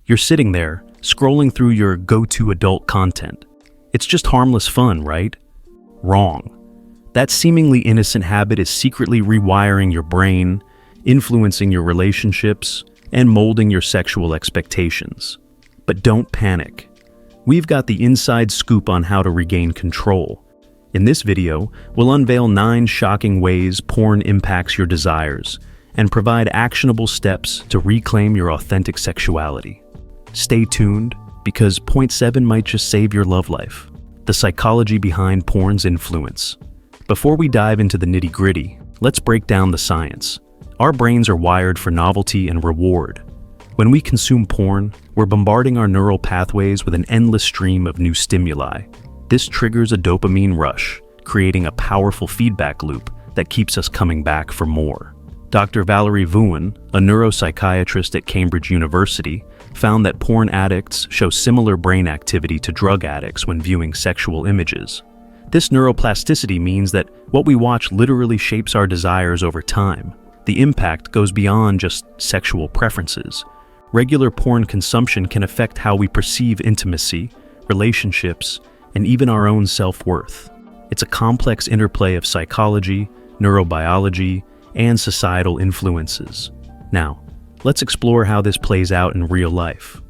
You're sitting there, scrolling through your go-to adult content. It's just harmless fun, right? Wrong. That seemingly innocent habit is secretly rewiring your brain, influencing your relationships, and molding your sexual expectations. But don't panic. We've got the inside scoop on how to regain control. In this video, we'll unveil 9 shocking ways porn impacts your desires and provide actionable steps to reclaim your authentic sexuality. Stay tuned, because point 7 might just save your love life. The psychology behind porn's influence. Before we dive into the nitty-gritty, let's break down the science. Our brains are wired for novelty and reward. When we consume porn, we're bombarding our neural pathways with an endless stream of new stimuli. This triggers a dopamine rush, creating a powerful feedback loop that keeps us coming back for more. Dr. Valerie Vuin, a neuropsychiatrist at Cambridge University, found that porn addicts show similar brain activity to drug addicts when viewing sexual images. This neuroplasticity means that what we watch literally shapes our desires over time. The impact goes beyond just sexual preferences. Regular porn consumption can affect how we perceive intimacy, relationships, and even our own self-worth. It's a complex interplay of psychology, neurobiology, and societal influences. Now, let's explore how this plays out in real life.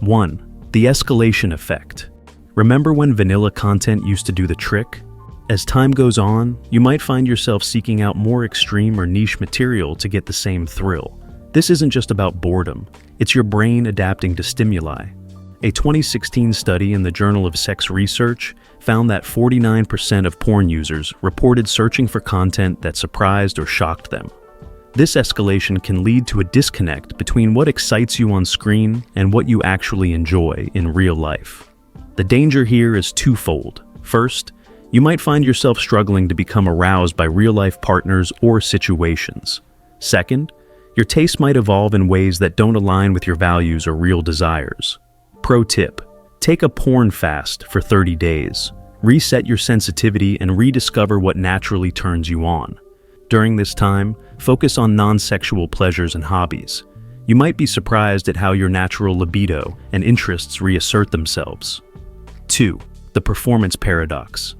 1. The escalation effect. Remember when vanilla content used to do the trick? As time goes on, you might find yourself seeking out more extreme or niche material to get the same thrill. This isn't just about boredom, it's your brain adapting to stimuli. A 2016 study in the Journal of Sex Research found that 49% of porn users reported searching for content that surprised or shocked them. This escalation can lead to a disconnect between what excites you on screen and what you actually enjoy in real life. The danger here is twofold. First, you might find yourself struggling to become aroused by real-life partners or situations. Second, your taste might evolve in ways that don't align with your values or real desires. Pro tip: take a porn fast for 30 days. Reset your sensitivity and rediscover what naturally turns you on. During this time, focus on non-sexual pleasures and hobbies. You might be surprised at how your natural libido and interests reassert themselves. 2. The performance paradox.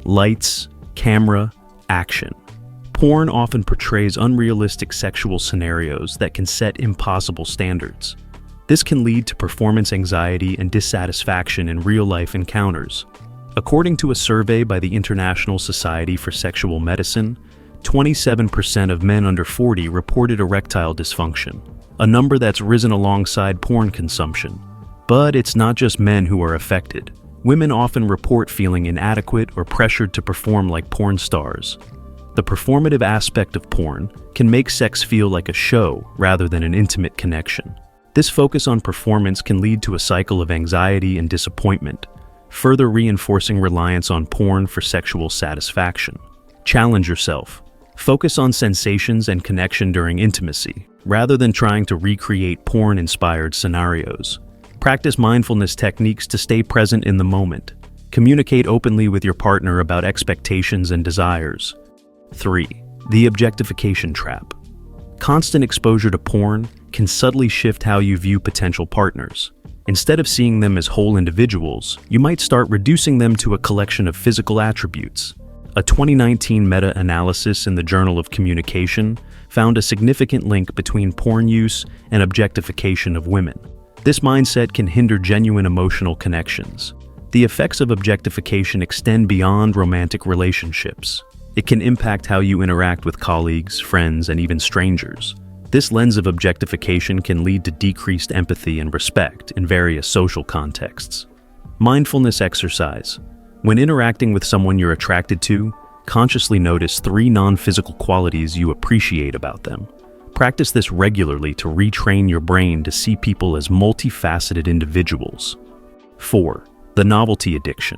Lights, camera, action. Porn often portrays unrealistic sexual scenarios that can set impossible standards. This can lead to performance anxiety and dissatisfaction in real-life encounters. According to a survey by the International Society for Sexual Medicine, 27% of men under 40 reported erectile dysfunction, a number that's risen alongside porn consumption. But it's not just men who are affected. Women often report feeling inadequate or pressured to perform like porn stars. The performative aspect of porn can make sex feel like a show rather than an intimate connection. This focus on performance can lead to a cycle of anxiety and disappointment, further reinforcing reliance on porn for sexual satisfaction. Challenge yourself. Focus on sensations and connection during intimacy, rather than trying to recreate porn-inspired scenarios. Practice mindfulness techniques to stay present in the moment. Communicate openly with your partner about expectations and desires. 3. The Objectification Trap. Constant exposure to porn can subtly shift how you view potential partners. Instead of seeing them as whole individuals, you might start reducing them to a collection of physical attributes. A 2019 meta-analysis in the Journal of Communication found a significant link between porn use and objectification of women. This mindset can hinder genuine emotional connections. The effects of objectification extend beyond romantic relationships. It can impact how you interact with colleagues, friends, and even strangers. This lens of objectification can lead to decreased empathy and respect in various social contexts. Mindfulness exercise. When interacting with someone you're attracted to, consciously notice 3 non-physical qualities you appreciate about them. Practice this regularly to retrain your brain to see people as multifaceted individuals. 4. The Novelty Addiction.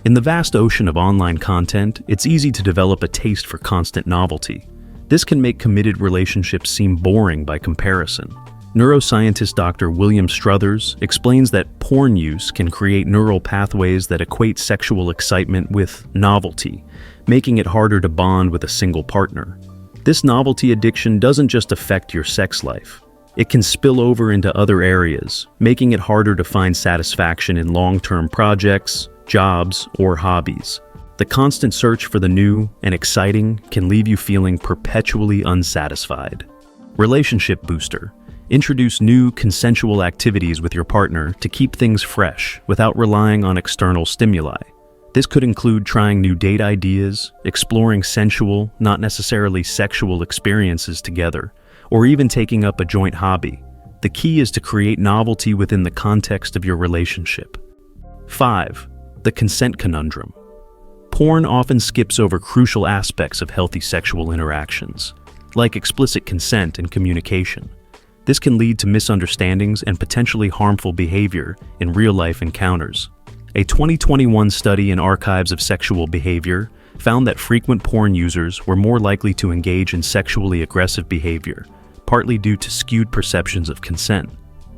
In the vast ocean of online content, it's easy to develop a taste for constant novelty. This can make committed relationships seem boring by comparison. Neuroscientist Dr. William Struthers explains that porn use can create neural pathways that equate sexual excitement with novelty, making it harder to bond with a single partner. This novelty addiction doesn't just affect your sex life. It can spill over into other areas, making it harder to find satisfaction in long-term projects, jobs, or hobbies. The constant search for the new and exciting can leave you feeling perpetually unsatisfied. Relationship booster. Introduce new, consensual activities with your partner to keep things fresh without relying on external stimuli. This could include trying new date ideas, exploring sensual, not necessarily sexual experiences together, or even taking up a joint hobby. The key is to create novelty within the context of your relationship. 5. The consent conundrum. Porn often skips over crucial aspects of healthy sexual interactions, like explicit consent and communication. This can lead to misunderstandings and potentially harmful behavior in real-life encounters. A 2021 study in Archives of Sexual Behavior found that frequent porn users were more likely to engage in sexually aggressive behavior, partly due to skewed perceptions of consent.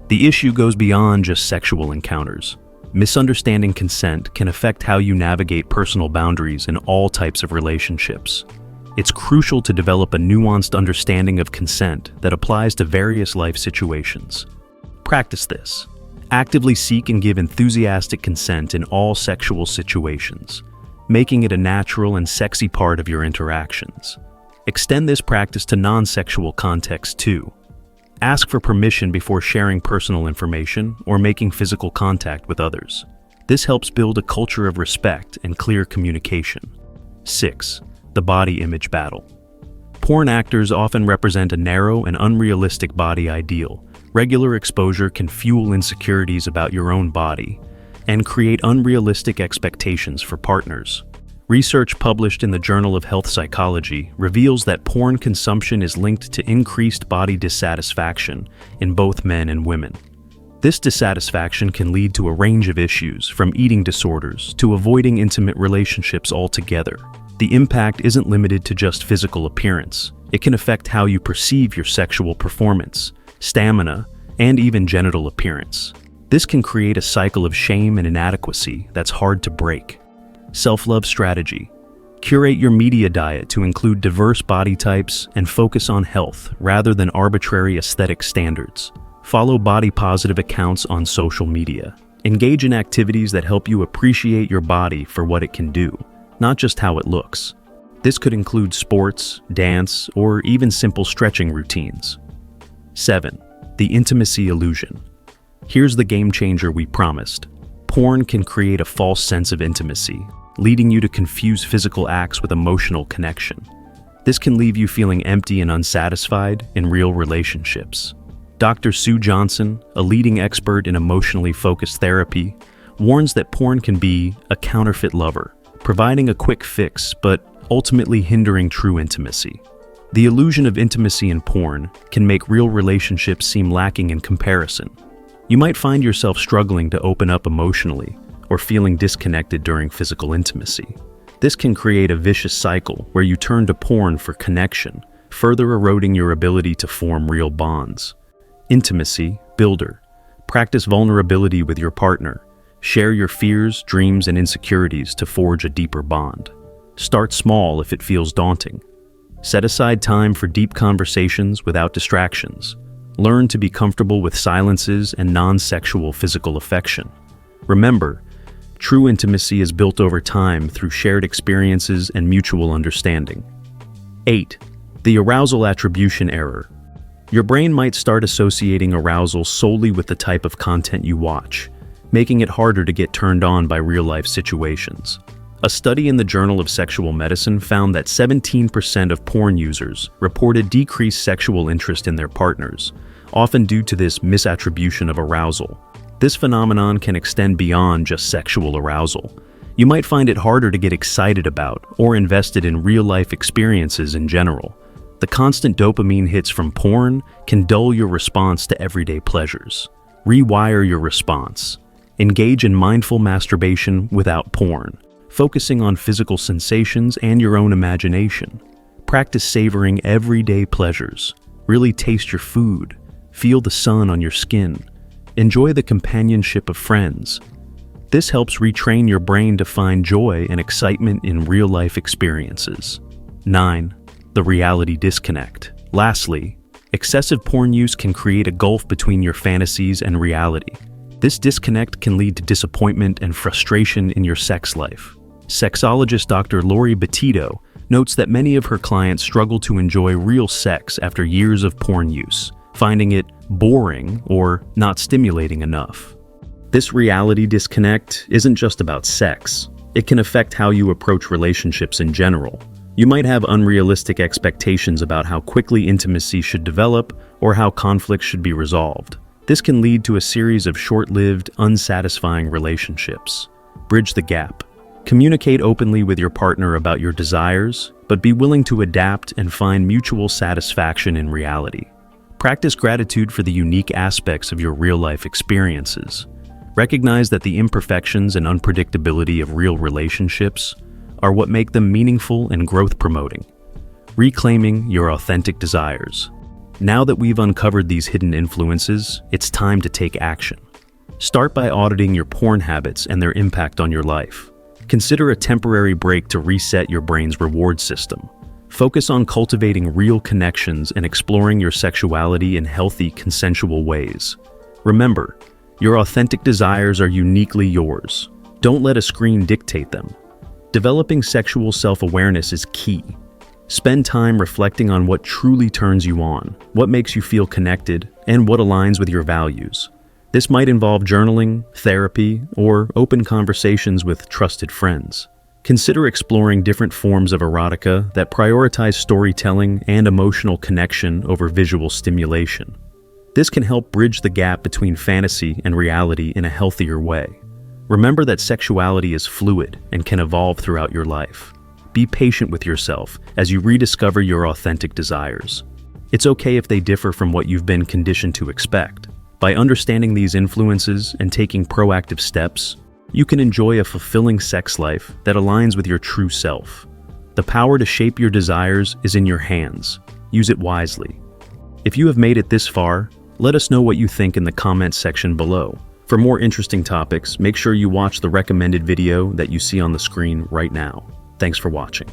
The issue goes beyond just sexual encounters. Misunderstanding consent can affect how you navigate personal boundaries in all types of relationships. It's crucial to develop a nuanced understanding of consent that applies to various life situations. Practice this. Actively seek and give enthusiastic consent in all sexual situations, making it a natural and sexy part of your interactions. Extend this practice to non-sexual contexts too. Ask for permission before sharing personal information or making physical contact with others. This helps build a culture of respect and clear communication. 6. The body image battle. Porn actors often represent a narrow and unrealistic body ideal. Regular exposure can fuel insecurities about your own body and create unrealistic expectations for partners. Research published in the Journal of Health Psychology reveals that porn consumption is linked to increased body dissatisfaction in both men and women. This dissatisfaction can lead to a range of issues, from eating disorders to avoiding intimate relationships altogether. The impact isn't limited to just physical appearance. It can affect how you perceive your sexual performance, stamina, and even genital appearance. This can create a cycle of shame and inadequacy that's hard to break. Self-love strategy. Curate your media diet to include diverse body types and focus on health rather than arbitrary aesthetic standards. Follow body-positive accounts on social media. Engage in activities that help you appreciate your body for what it can do, not just how it looks. This could include sports, dance, or even simple stretching routines. 7. The intimacy illusion. Here's the game changer we promised. Porn can create a false sense of intimacy, leading you to confuse physical acts with emotional connection. This can leave you feeling empty and unsatisfied in real relationships. Dr. Sue Johnson, a leading expert in emotionally focused therapy, warns that porn can be a counterfeit lover, providing a quick fix but ultimately hindering true intimacy. The illusion of intimacy in porn can make real relationships seem lacking in comparison. You might find yourself struggling to open up emotionally or feeling disconnected during physical intimacy. This can create a vicious cycle where you turn to porn for connection, further eroding your ability to form real bonds. Intimacy builder. Practice vulnerability with your partner. Share your fears, dreams, and insecurities to forge a deeper bond. Start small if it feels daunting. Set aside time for deep conversations without distractions. Learn to be comfortable with silences and non-sexual physical affection. Remember, true intimacy is built over time through shared experiences and mutual understanding. 8. The arousal attribution error. Your brain might start associating arousal solely with the type of content you watch, making it harder to get turned on by real-life situations. A study in the Journal of Sexual Medicine found that 17% of porn users reported decreased sexual interest in their partners, often due to this misattribution of arousal. This phenomenon can extend beyond just sexual arousal. You might find it harder to get excited about or invested in real-life experiences in general. The constant dopamine hits from porn can dull your response to everyday pleasures. Rewire your response. Engage in mindful masturbation without porn, focusing on physical sensations and your own imagination. Practice savoring everyday pleasures. Really taste your food. Feel the sun on your skin. Enjoy the companionship of friends. This helps retrain your brain to find joy and excitement in real-life experiences. 9. The reality disconnect. Lastly, Excessive porn use can create a gulf between your fantasies and reality. This disconnect can lead to disappointment and frustration in your sex life. Sexologist Dr. Lori Betito notes that many of her clients struggle to enjoy real sex after years of porn use, finding it boring or not stimulating enough. This reality disconnect isn't just about sex. It can affect how you approach relationships in general. You might have unrealistic expectations about how quickly intimacy should develop or how conflicts should be resolved. This can lead to a series of short-lived, unsatisfying relationships. Bridge the gap. Communicate openly with your partner about your desires, but be willing to adapt and find mutual satisfaction in reality. Practice gratitude for the unique aspects of your real-life experiences. Recognize that the imperfections and unpredictability of real relationships are what make them meaningful and growth-promoting. Reclaiming your authentic desires. Now that we've uncovered these hidden influences, it's time to take action. Start by auditing your porn habits and their impact on your life. Consider a temporary break to reset your brain's reward system. Focus on cultivating real connections and exploring your sexuality in healthy, consensual ways. Remember, your authentic desires are uniquely yours. Don't let a screen dictate them. Developing sexual self-awareness is key. Spend time reflecting on what truly turns you on, what makes you feel connected, and what aligns with your values. This might involve journaling, therapy, or open conversations with trusted friends. Consider exploring different forms of erotica that prioritize storytelling and emotional connection over visual stimulation. This can help bridge the gap between fantasy and reality in a healthier way. Remember that sexuality is fluid and can evolve throughout your life. Be patient with yourself as you rediscover your authentic desires. It's okay if they differ from what you've been conditioned to expect. By understanding these influences and taking proactive steps, you can enjoy a fulfilling sex life that aligns with your true self. The power to shape your desires is in your hands. Use it wisely. If you have made it this far, let us know what you think in the comments section below. For more interesting topics, make sure you watch the recommended video that you see on the screen right now. Thanks for watching.